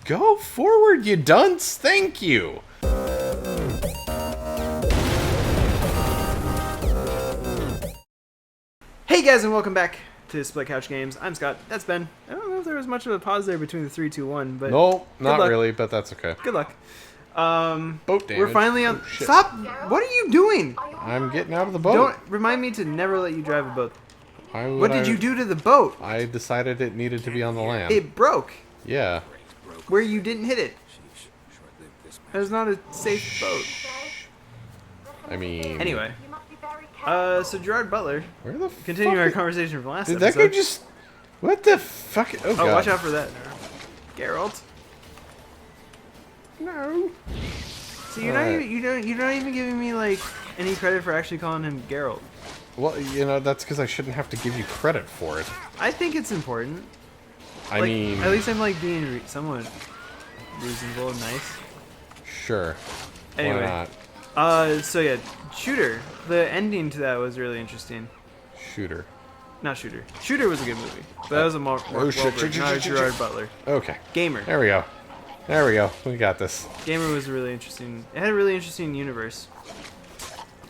Go forward, you dunce. Thank you. Hey guys, and welcome back to Split Couch Games. I'm Scott. That's Ben. I don't know if there was much of a pause there between the 3, 2, 1, but No, not luck. really, but that's okay. Good luck. Boat damage. We're finally on. Oh, shit. Stop! What are you doing? I'm getting out of the boat. Don't remind me to never let you drive a boat. What did you do to the boat? I decided it needed to be on the land. It broke. Yeah. Where you didn't hit it. That was not a safe boat. I mean. Anyway. So Gerard Butler. Where the Continuing our fuck? conversation from last Did episode. that guy just? What the fuck? Oh, God. watch out for that. Geralt. No. So you're not even giving me like any credit for actually calling him Geralt. Well, you know, that's because I shouldn't have to give you credit for it. I think it's important. I Like, mean, at least I'm like being somewhat reasonable and nice. sure. Anyway, Why not? so yeah, Shooter. The ending to that was really interesting. Shooter. Not Shooter. Shooter was a good movie, but that was a Mark shit, Wahlberg, not a Gerard Butler. Okay. Gamer. There we go. There we go. We got this. Gamer was really interesting. It had a really interesting universe.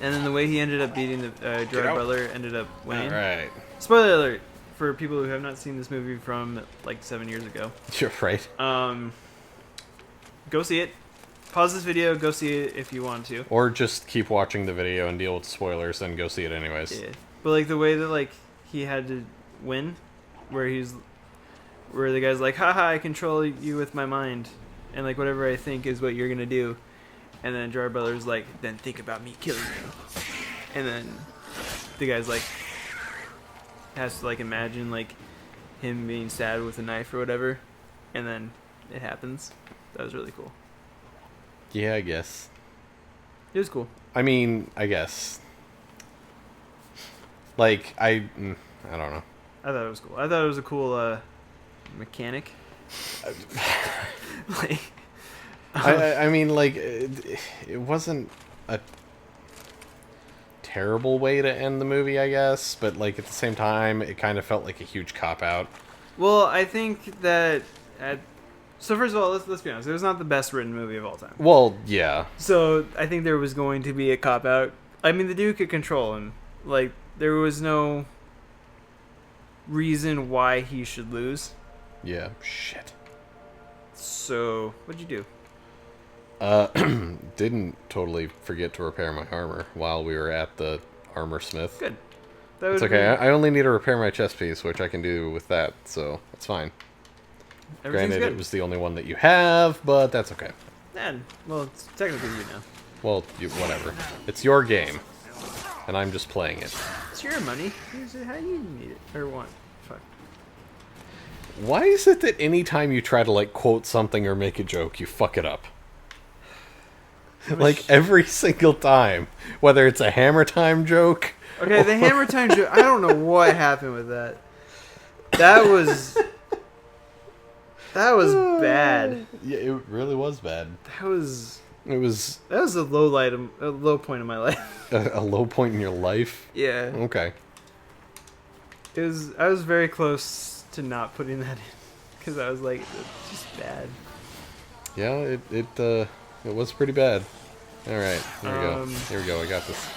And then the way he ended up beating the Gerard Butler ended up winning. All right. Spoiler alert for people who have not seen this movie from like 7 years ago. You're right. Go see it. Pause this video. Go see it if you want to. Or just keep watching the video and deal with spoilers, then go see it anyways. Yeah. But like the way that like he had to win, where the guy's like, haha, I control you with my mind, and like whatever I think is what you're gonna do, and then Gerard Butler's like, then think about me killing you, and then the guy's like has to like imagine like him being stabbed with a knife or whatever, and then it happens. That was really cool. Yeah, I guess. It was cool. I mean, I guess. Like, I don't know. I thought it was cool. I thought it was a cool mechanic. Like, I mean, like, it wasn't a terrible way to end the movie, I guess, but like at the same time, it kind of felt like a huge cop-out. well, I think that so first of all, let's be honest. It was not the best written movie of all time. Well, yeah. So I think there was going to be a cop out. I mean, the dude could control him. Like, there was no reason why he should lose. Yeah. Shit. So what'd you do? Didn't totally forget to repair my armor while we were at the armor smith. Good. That It's would okay. I only need to repair my chest piece, which I can do with that, so it's fine. Everything's Granted, good. it was the only one that you have, but that's okay. And, well, it's technically you now. Well, whatever. It's your game, and I'm just playing it. It's your money. Use it how you need it or want. Fuck. Why is it that anytime you try to, like, quote something or make a joke, you fuck it up? Like, every single time. Whether it's a hammer time joke. Okay, the hammer time joke. I don't know what happened with that. That was bad. Yeah, it really was bad. That was a low point in my life. A low point in your life? Yeah. Okay. I was very close to not putting that in because I was like, it's just bad. Yeah, it was pretty bad. All right, here we go. Here we go. I got this.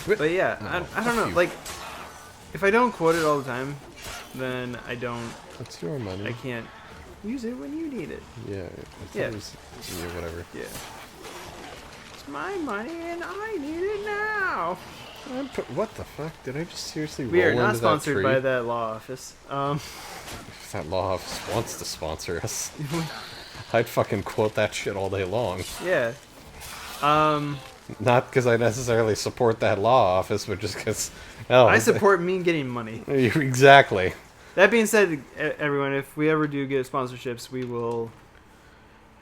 But yeah, I don't know. you. Like, if I don't quote it all the time, then I don't. It's your money. I can't use it when you need it. Yeah. Yeah. Yeah. Whatever. Yeah. It's my money and I need it now. What the fuck? Did I just seriously We roll are not into sponsored that by tree? that law office. If that law office wants to sponsor us, I'd fucking quote that shit all day long. Yeah. Not because I necessarily support that law office, but just because... Oh, I support me getting money. Exactly. That being said, everyone, if we ever do get sponsorships, we will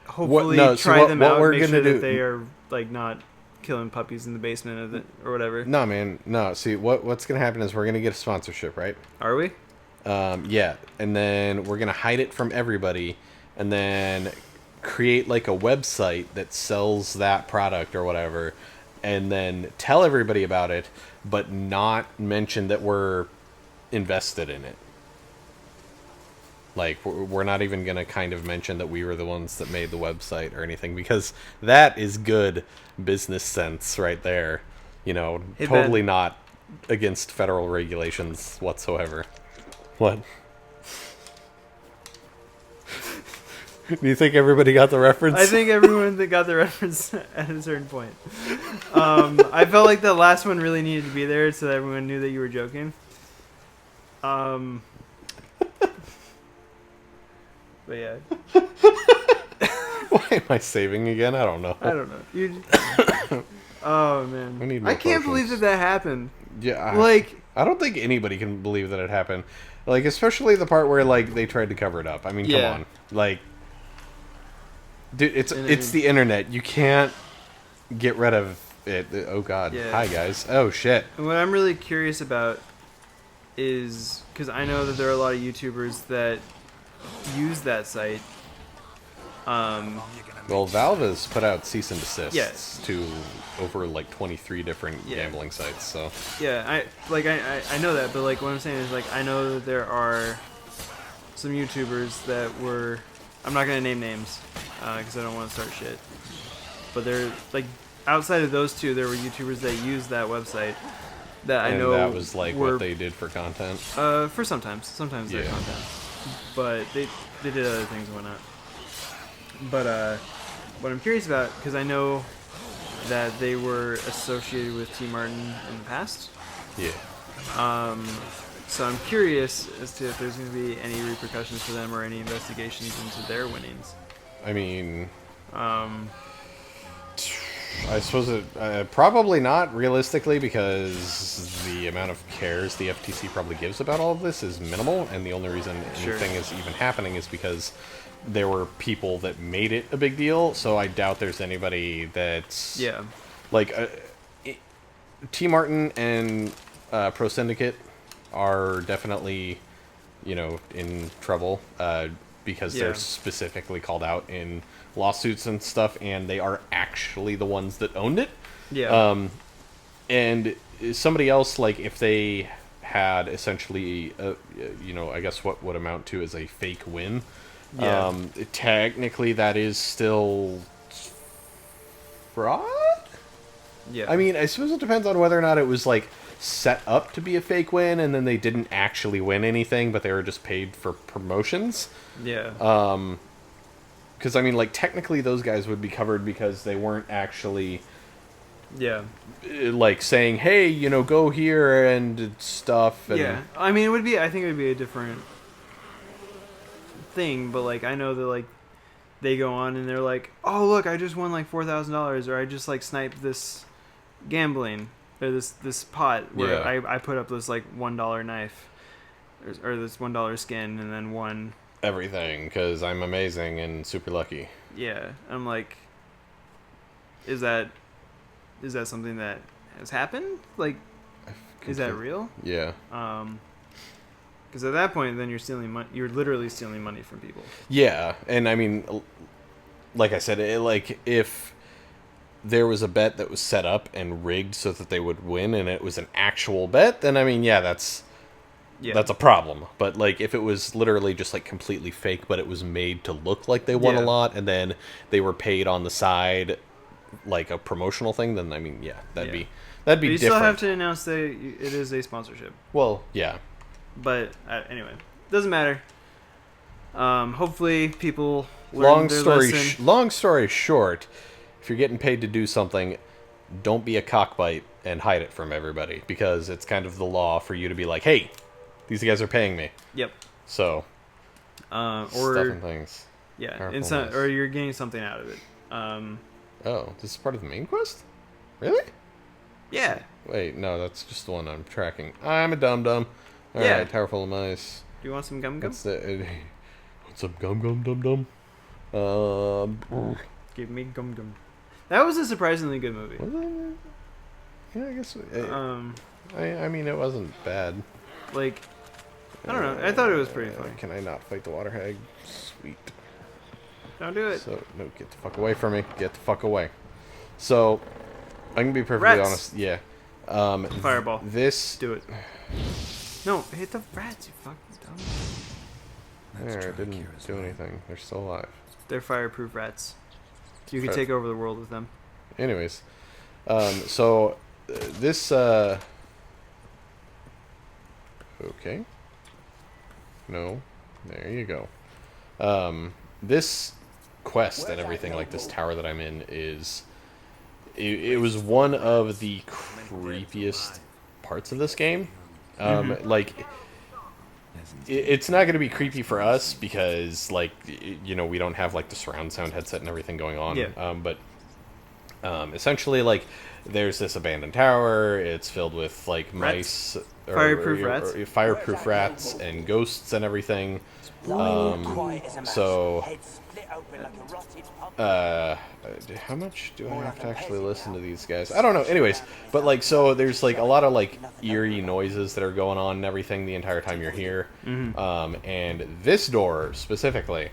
hopefully try them out, make sure that they are like not killing puppies in the basement of it or whatever. No, man. No. See, what's going to happen is we're going to get a sponsorship, right? Are we? Yeah. And then we're going to hide it from everybody and then create like a website that sells that product or whatever and then tell everybody about it, but not mention that we're invested in it. Like, we're not even going to kind of mention that we were the ones that made the website or anything, because that is good business sense right there. You know, Hey, totally Ben. not against federal regulations whatsoever. What? Do you think everybody got the reference? I think everyone that got the reference at a certain point. I felt like the last one really needed to be there so that everyone knew that you were joking. But yeah. Why am I saving again? I don't know. I don't know. Oh man. We need more I can't believe potions. that happened. Yeah. Like, I don't think anybody can believe that it happened. Like, especially the part where, like, they tried to cover it up. I mean, Yeah. come on. Like, dude, it's And I mean- the internet. You can't get rid of it. Oh God. Yeah. Hi guys. Oh shit. what I'm really curious about is because I know that there are a lot of YouTubers that use that site. Well, Valve has put out cease and desists Yes. to over like 23 different Yeah. gambling sites. So Yeah, I know that, but like what I'm saying is like I know that there are some YouTubers that were, I'm not gonna name names because I don't want to start shit. But they're like outside of those two, there were YouTubers that used that website that I and know that was like were, what they did for content. for sometimes their Yeah. content, but they did other things and whatnot. But what I'm curious about, because I know that they were associated with T Martin in the past. Yeah. So I'm curious as to if there's going to be any repercussions for them or any investigations into their winnings. I mean, Um, I suppose it probably not realistically, because the amount of cares the FTC probably gives about all of this is minimal, and the only reason Sure. anything is even happening is because there were people that made it a big deal. So I doubt there's anybody that's yeah, like T Martin and Pro Syndicate are definitely, you know, in trouble because Yeah. they're specifically called out in lawsuits and stuff, and they are actually the ones that owned it. yeah, And somebody else, like, if they had essentially, you know, I guess what would amount to as a fake win, Yeah. technically that is still fraud? yeah. I mean, I suppose it depends on whether or not it was, like, set up to be a fake win and then they didn't actually win anything, but they were just paid for promotions. yeah, Because, I mean, like, technically those guys would be covered because they weren't actually, yeah, like, saying, hey, you know, go here and stuff. And yeah. I mean, I think it would be a different thing, but like I know that like they go on and they're like, oh look, I just won like $4,000, or I just like sniped this gambling or this pot where Yeah. I put up this like $1 knife or this $1 skin and then won. everything, because I'm amazing and super lucky. Yeah, I'm like, is that something that has happened? Like, is that real? Yeah. Because at that point, then you're stealing money. You're literally stealing money from people. Yeah, and I mean, like I said, like, if there was a bet that was set up and rigged so that they would win and it was an actual bet, then, I mean, yeah, that's a problem. But, like, if it was literally just, like, completely fake, but it was made to look like they won a Yeah. lot, and then they were paid on the side, like a promotional thing, then, I mean, yeah, that'd Yeah. be But you different. still have to announce that it is a sponsorship. Well, yeah. But anyway, doesn't matter. Hopefully, people learn their lesson. Long story short, if you're getting paid to do something, don't be a cockbite and hide it from everybody, because it's kind of the law for you to be like, hey, these guys are paying me. Yep. So, stuff Or and things. yeah, Powerful. or you're getting something out of it. Oh, this is part of the main quest? Really? Yeah. Wait, no, that's just the one I'm tracking. I'm a dum-dum. Alright, Yeah. Tower full of mice. Do you want some gum gum? What's up, gum-gum-dum-dum? Give me gum gum. That was a surprisingly good movie. Was it? Yeah, I guess. I mean, it wasn't bad. Like, I don't know. I thought it was pretty funny. Can I not fight the water hag? Sweet. Don't do it. So, no, get the fuck away from me. Get the fuck away. So, I can be perfectly Rats. honest. Yeah. Fireball. This. Do it. No, hit the rats, you fucking dumb. There, it didn't do anything. They're still alive. They're fireproof rats. You can Fire- take over the world with them. Anyways, so this okay. No, there you go. This quest and everything, like this tower that I'm in, is it was one of the creepiest parts of this game. Like it's not going to be creepy for us because, like, you know, we don't have like the surround sound headset and everything going on. Yeah. But essentially, like, there's this abandoned tower. It's filled with like mice, fireproof rats, and ghosts and everything. So, how much do I have to actually listen to these guys? I don't know. Anyways, but like, so there's like a lot of like eerie noises that are going on and everything the entire time you're here. And this door specifically,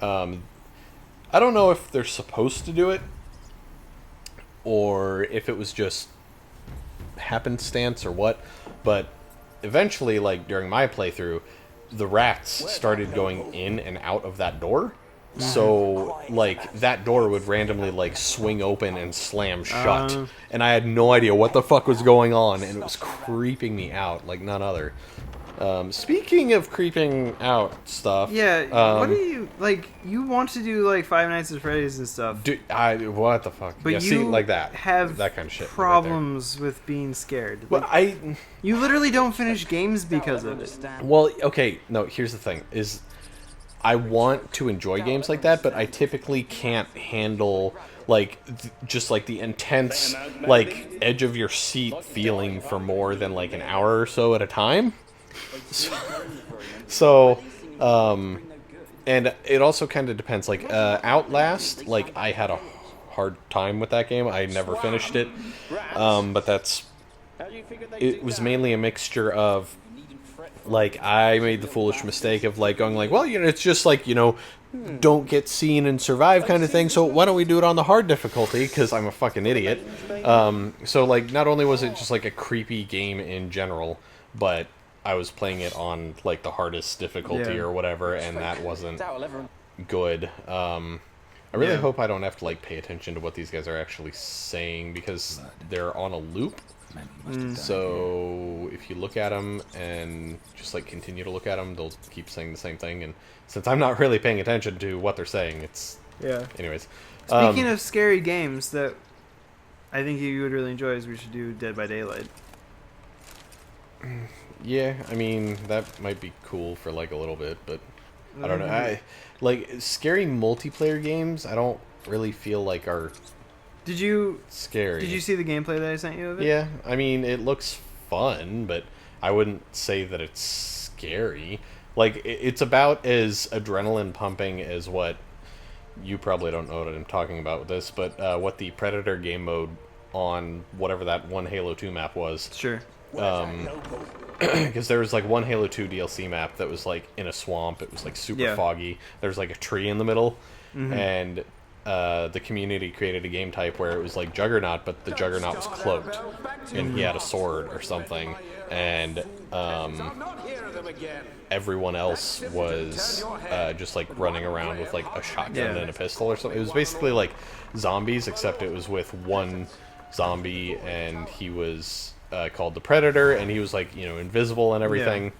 I don't know if they're supposed to do it or if it was just happenstance or what, but eventually, like during my playthrough, the rats started going in and out of that door. So, like, that door would randomly, like, swing open and slam shut. And I had no idea what the fuck was going on, and it was creeping me out like none other. Speaking of creeping out stuff... Yeah, what do you... Like, you want to do, like, Five Nights at Freddy's and stuff. What the fuck? But yeah, you see, like that. have that kind of shit problems with being scared. Well, like, you literally don't finish games because of it. Well, okay, no, here's the thing, is I want to enjoy games like that, but I typically can't handle, like, just, like, the intense, like, edge-of-your-seat feeling for more than, like, an hour or so at a time. So, and it also kind of depends, like, Outlast, like, I had a hard time with that game. I never finished it, but it was mainly a mixture of, like, I made the foolish mistake of, like, going, like, well, you know, it's just, like, you know, don't get seen and survive kind of thing, so why don't we do it on the hard difficulty, because I'm a fucking idiot. So, like, not only was it just, like, a creepy game in general, but I was playing it on, like, the hardest difficulty or whatever, and that wasn't good. I really hope I don't have to, like, pay attention to what these guys are actually saying, because they're on a loop. So if you look at them and just, like, continue to look at them, they'll keep saying the same thing, and since I'm not really paying attention to what they're saying, it's... Yeah. Anyways. Speaking of scary games that I think you would really enjoy, is we should do Dead by Daylight. Yeah, I mean, that might be cool for, like, a little bit, but I don't know. Like, scary multiplayer games, I don't really feel like are scary. Did you see the gameplay that I sent you of it? Yeah, I mean, it looks fun, but I wouldn't say that it's scary. Like, it's about as adrenaline pumping as what... You probably don't know what I'm talking about with this, but what the Predator game mode on whatever that one Halo 2 map was. Sure. Because there was, like, one Halo 2 DLC map that was, like, in a swamp. It was, like, super foggy. There was, like, a tree in the middle. And the community created a game type where it was like Juggernaut, but the Juggernaut was cloaked. And he had a sword or something. And everyone else was just, like, running around with, like, a shotgun and a pistol or something. It was basically like zombies, except it was with one zombie, and he was... called the Predator, and he was, like, you know, invisible and everything.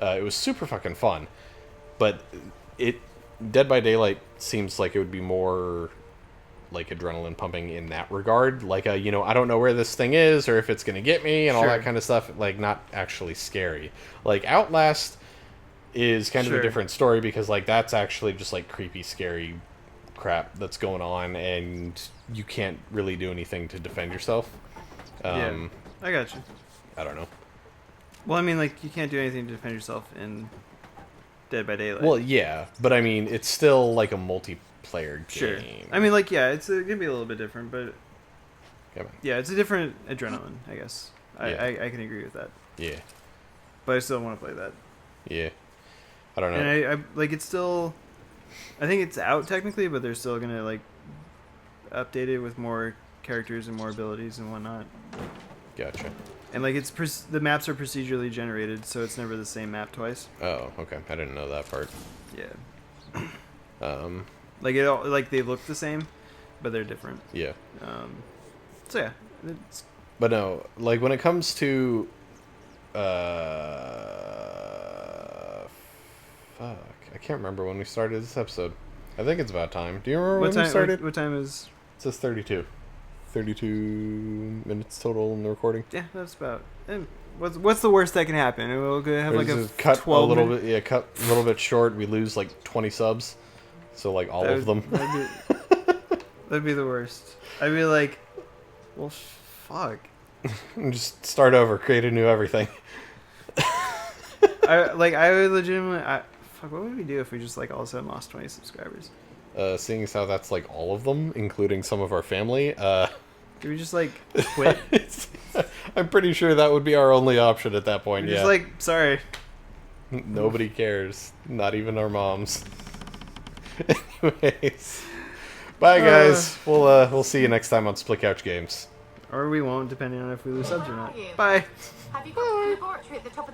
It was super fucking fun, but Dead by Daylight seems like it would be more like adrenaline pumping in that regard, like, you know, I don't know where this thing is or if it's gonna get me and all that kind of stuff, like, not actually scary. Like, Outlast is kind of a different story, because, like, that's actually just, like, creepy, scary crap that's going on, and you can't really do anything to defend yourself. I got you. I don't know. Well, I mean, like, you can't do anything to defend yourself in Dead by Daylight. Well, yeah, but I mean, it's still, like, a multiplayer game. Sure. I mean, like, yeah, it's gonna be a little bit different, but yeah, it's a different adrenaline, I guess. I can agree with that. Yeah. But I still want to play that. Yeah. I don't know. And I like, it's still... I think it's out technically, but they're still gonna, like, update it with more characters and more abilities and whatnot. Gotcha. And like the maps are procedurally generated, so it's never the same map twice. Oh, okay. I didn't know that part. Yeah. Um, Like they look the same, but they're different. yeah. So yeah, it's But no, like when it comes to, fuck, I can't remember when we started this episode. I think it's about time. Do you remember when we started? What time is? It says 32. 32 minutes total in the recording. Yeah, that's about. What's the worst that can happen? We'll have like a cut 12 a little minute... bit. Yeah, cut a little bit short. We lose like 20 subs, so like all of them. That'd be the worst. I'd be like, well, fuck. And just start over, create a new everything. I would legitimately. Fuck, what would we do if we just like all of a sudden lost 20 subscribers? Seeing as how that's like all of them, including some of our family. Do we just like quit? I'm pretty sure that would be our only option at that point. We're yeah. just like, sorry. Nobody cares, not even our moms. Anyways, bye guys. We'll see you next time on Split Couch Games. Or we won't, depending on if we lose subs or not. Where are you? Bye. Have you got the laboratory at the top of